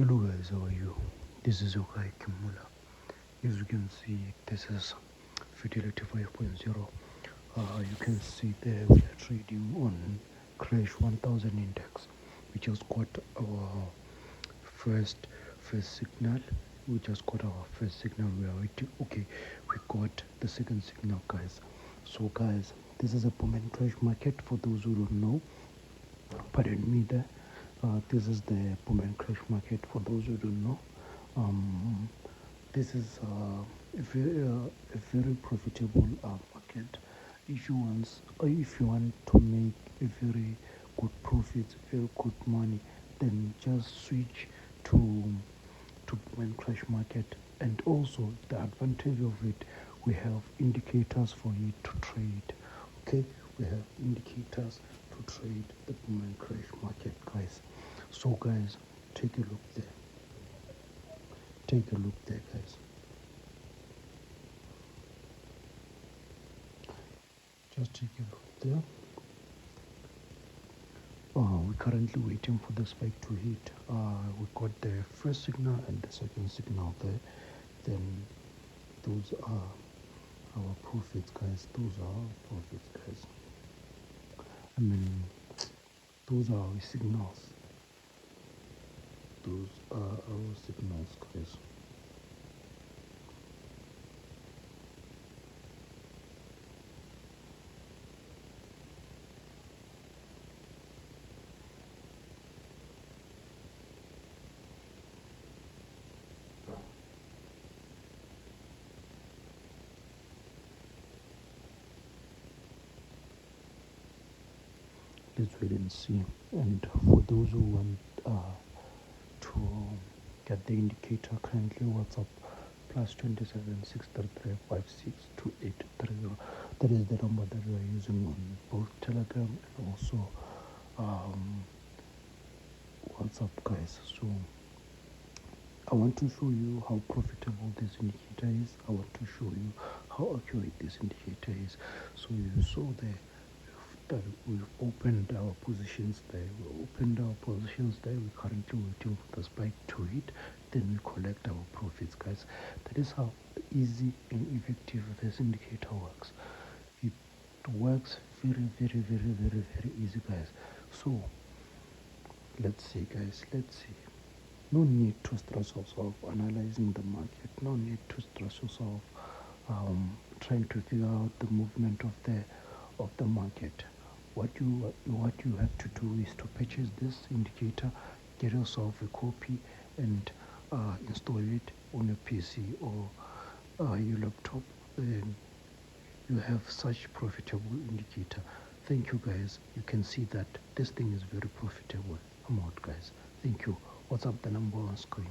Hello guys, how are you? This is your guy Kimula. As you can see, this is Fidelity 5.0. You can see there we are trading on Crash 1000 index. We just got our first signal. We just got our first signal. We are waiting. Okay, we got the second signal, guys. So guys, this is a boom and crash market for those who don't know. Pardon me there. This is the boom and crash market for those who don't know. This is a very profitable market. If you want to make a very good profit, very good money, then just switch to boom and crash market. And also the advantage of it, we have indicators for you to trade. Okay, we have indicators to trade the boom and crash market, guys. So guys, take a look there. Take a look there, guys. Just take a look there. We're currently waiting for the spike to hit. We got the first signal and the second signal there. Then those are our profits, guys. Those are our profits, guys. I mean, those are our signals. Those are our signals, guys. Let's wait and see. And for those who want to get the indicator, currently WhatsApp +27 633 That is the number that we are using on both Telegram and also WhatsApp, guys. So I want to show you how profitable this indicator is. I want to show you how accurate this indicator is. So you saw there that we've opened our positions there. We're currently waiting for the spike to hit. Then we collect our profits, guys. That is how easy and effective this indicator works. It works very easy, guys. So let's see, guys. Let's see. No need to stress yourself analyzing the market. No need to stress yourself trying to figure out the movement of the market. What you have to do is to purchase this indicator, get yourself a copy, and install it on your PC or your laptop. Then you have such profitable indicator. Thank you, guys. You can see that this thing is very profitable. I'm out, guys. Thank you. What's up the number on screen?